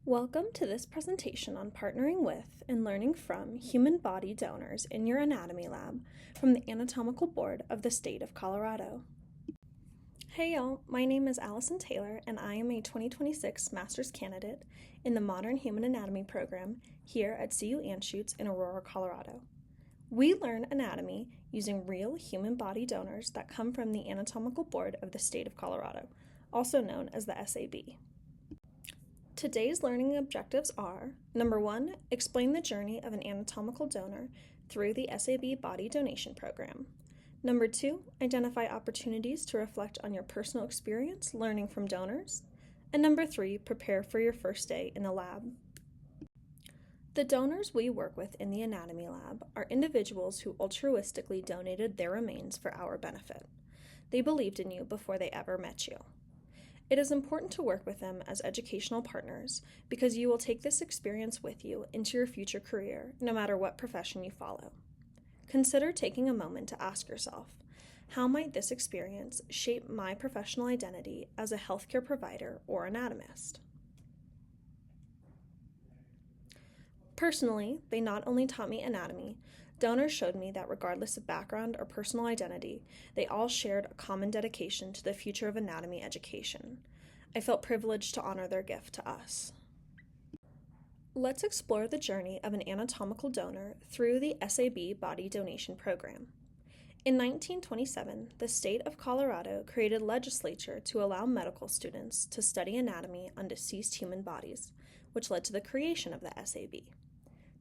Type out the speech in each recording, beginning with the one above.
Welcome to this presentation on partnering with and learning from human body donors in your anatomy lab from the Anatomical Board of the State of Colorado. Hey y'all, my name is Allison Taylor and I am a 2026 Master's Candidate in the Modern Human Anatomy program here at CU Anschutz in Aurora, Colorado. We learn anatomy using real human body donors that come from the Anatomical Board of the State of Colorado, also known as the SAB. Today's learning objectives are: number 1, explain the journey of an anatomical donor through the SAB body donation program. Number 2, identify opportunities to reflect on your personal experience learning from donors. And number 3, prepare for your first day in the lab. The donors we work with in the anatomy lab are individuals who altruistically donated their remains for our benefit. They believed in you before they ever met you. It is important to work with them as educational partners because you will take this experience with you into your future career, no matter what profession you follow. Consider taking a moment to ask yourself, how might this experience shape my professional identity as a healthcare provider or anatomist? Personally, they not only taught me anatomy, donors showed me that regardless of background or personal identity, they all shared a common dedication to the future of anatomy education. I felt privileged to honor their gift to us. Let's explore the journey of an anatomical donor through the SAB body donation program. In 1927, the state of Colorado created legislature to allow medical students to study anatomy on deceased human bodies, which led to the creation of the SAB.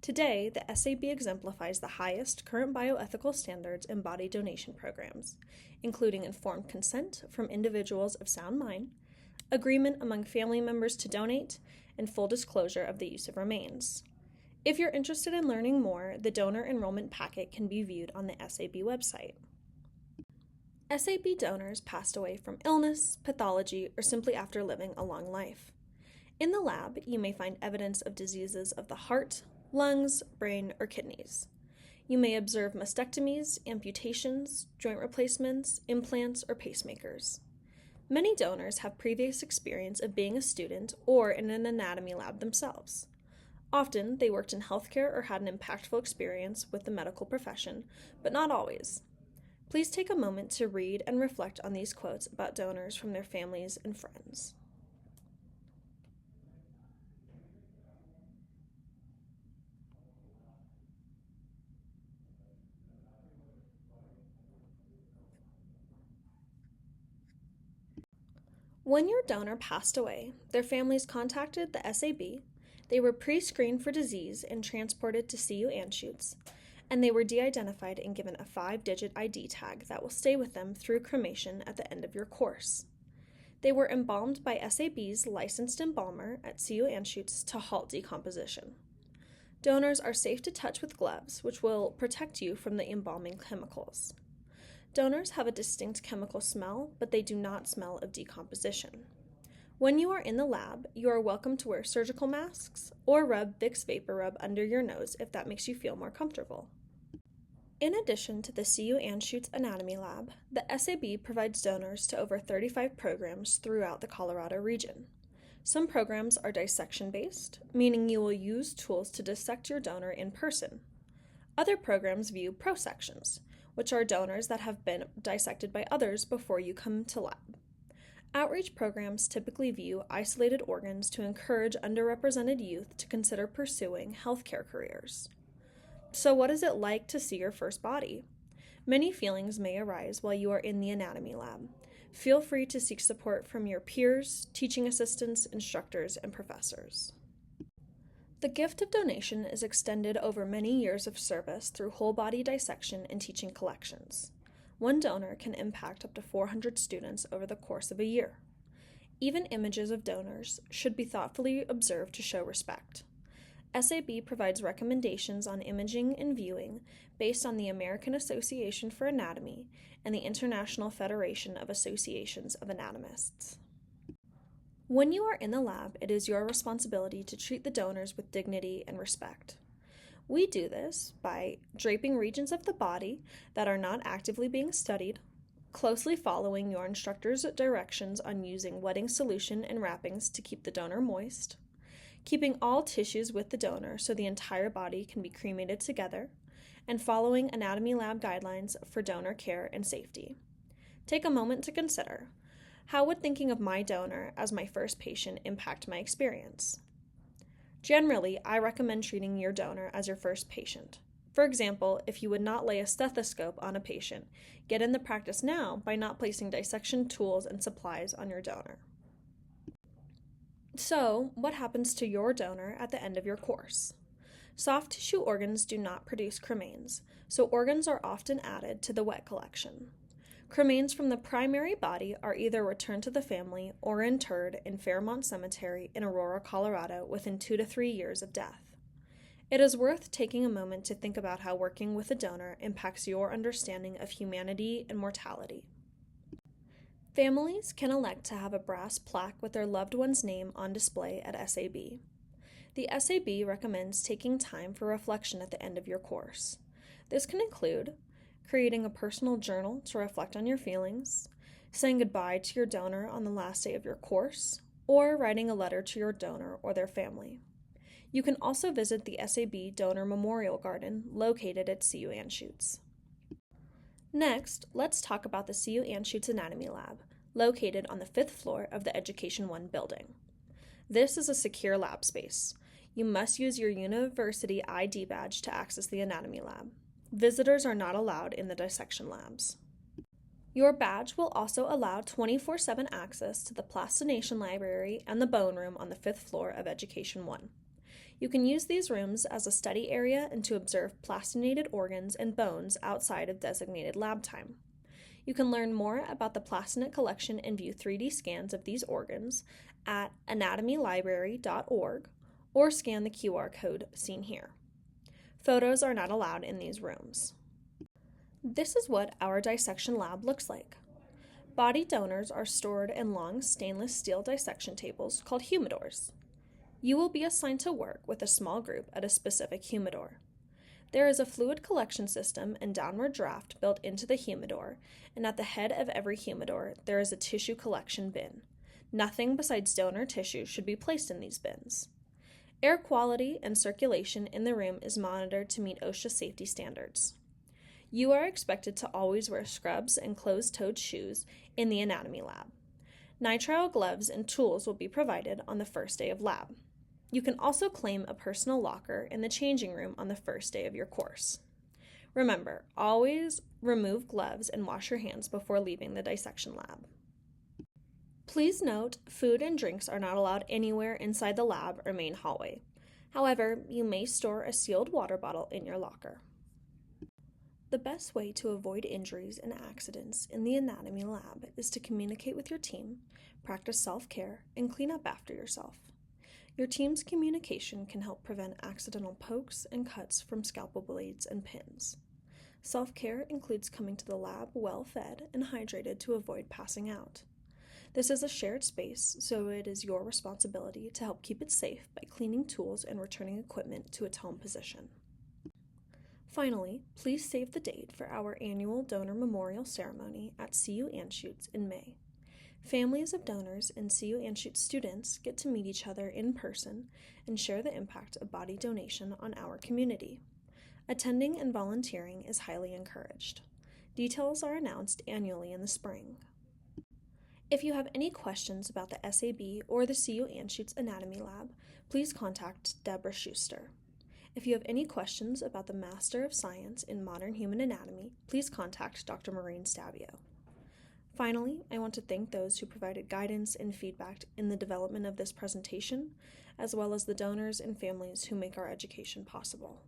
Today, the SAB exemplifies the highest current bioethical standards in body donation programs, including informed consent from individuals of sound mind, agreement among family members to donate, and full disclosure of the use of remains. If you're interested in learning more, the donor enrollment packet can be viewed on the SAB website. SAB donors passed away from illness, pathology, or simply after living a long life. In the lab, you may find evidence of diseases of the heart, lungs, brain, or kidneys. You may observe mastectomies, amputations, joint replacements, implants, or pacemakers. Many donors have previous experience of being a student or in an anatomy lab themselves. Often, they worked in healthcare or had an impactful experience with the medical profession, but not always. Please take a moment to read and reflect on these quotes about donors from their families and friends. When your donor passed away, their families contacted the SAB, they were pre-screened for disease and transported to CU Anschutz, and they were de-identified and given a 5-digit ID tag that will stay with them through cremation at the end of your course. They were embalmed by SAB's licensed embalmer at CU Anschutz to halt decomposition. Donors are safe to touch with gloves, which will protect you from the embalming chemicals. Donors have a distinct chemical smell, but they do not smell of decomposition. When you are in the lab, you are welcome to wear surgical masks or rub Vicks Vapor Rub under your nose if that makes you feel more comfortable. In addition to the CU Anschutz Anatomy Lab, the SAB provides donors to over 35 programs throughout the Colorado region. Some programs are dissection-based, meaning you will use tools to dissect your donor in person. Other programs view prosections, which are donors that have been dissected by others before you come to lab. Outreach programs typically view isolated organs to encourage underrepresented youth to consider pursuing healthcare careers. So what is it like to see your first body? Many feelings may arise while you are in the anatomy lab. Feel free to seek support from your peers, teaching assistants, instructors, and professors. The gift of donation is extended over many years of service through whole body dissection and teaching collections. One donor can impact up to 400 students over the course of a year. Even images of donors should be thoughtfully observed to show respect. SAB provides recommendations on imaging and viewing based on the American Association for Anatomy and the International Federation of Associations of Anatomists. When you are in the lab, it is your responsibility to treat the donors with dignity and respect. We do this by draping regions of the body that are not actively being studied, closely following your instructor's directions on using wetting solution and wrappings to keep the donor moist, keeping all tissues with the donor so the entire body can be cremated together, and following anatomy lab guidelines for donor care and safety. Take a moment to consider, how would thinking of my donor as my first patient impact my experience? Generally, I recommend treating your donor as your first patient. For example, if you would not lay a stethoscope on a patient, get in the practice now by not placing dissection tools and supplies on your donor. So, what happens to your donor at the end of your course? Soft tissue organs do not produce cremains, so organs are often added to the wet collection. Cremains from the primary body are either returned to the family or interred in Fairmont Cemetery in Aurora, Colorado within 2 to 3 years of death. It is worth taking a moment to think about how working with a donor impacts your understanding of humanity and mortality. Families can elect to have a brass plaque with their loved one's name on display at SAB. The SAB recommends taking time for reflection at the end of your course. This can include creating a personal journal to reflect on your feelings, saying goodbye to your donor on the last day of your course, or writing a letter to your donor or their family. You can also visit the SAB Donor Memorial Garden located at CU Anschutz. Next, let's talk about the CU Anschutz Anatomy Lab, located on the 5th floor of the Education 1 building. This is a secure lab space. You must use your university ID badge to access the anatomy lab. Visitors are not allowed in the dissection labs. Your badge will also allow 24/7 access to the plastination library and the bone room on the 5th floor of Education 1. You can use these rooms as a study area and to observe plastinated organs and bones outside of designated lab time. You can learn more about the plastinate collection and view 3D scans of these organs at anatomylibrary.org or scan the QR code seen here. Photos are not allowed in these rooms. This is what our dissection lab looks like. Body donors are stored in long stainless steel dissection tables called humidors. You will be assigned to work with a small group at a specific humidor. There is a fluid collection system and downward draft built into the humidor, and at the head of every humidor there is a tissue collection bin. Nothing besides donor tissue should be placed in these bins. Air quality and circulation in the room is monitored to meet OSHA safety standards. You are expected to always wear scrubs and closed-toed shoes in the anatomy lab. Nitrile gloves and tools will be provided on the first day of lab. You can also claim a personal locker in the changing room on the first day of your course. Remember, always remove gloves and wash your hands before leaving the dissection lab. Please note, food and drinks are not allowed anywhere inside the lab or main hallway. However, you may store a sealed water bottle in your locker. The best way to avoid injuries and accidents in the anatomy lab is to communicate with your team, practice self-care, and clean up after yourself. Your team's communication can help prevent accidental pokes and cuts from scalpel blades and pins. Self-care includes coming to the lab well-fed and hydrated to avoid passing out. This is a shared space, so it is your responsibility to help keep it safe by cleaning tools and returning equipment to its home position. Finally, please save the date for our annual donor memorial ceremony at CU Anschutz in May. Families of donors and CU Anschutz students get to meet each other in person and share the impact of body donation on our community. Attending and volunteering is highly encouraged. Details are announced annually in the spring. If you have any questions about the SAB or the CU Anschutz Anatomy Lab, please contact Debra Szuster. If you have any questions about the Master of Science in Modern Human Anatomy, please contact Dr. Maureen Stabio. Finally, I want to thank those who provided guidance and feedback in the development of this presentation, as well as the donors and families who make our education possible.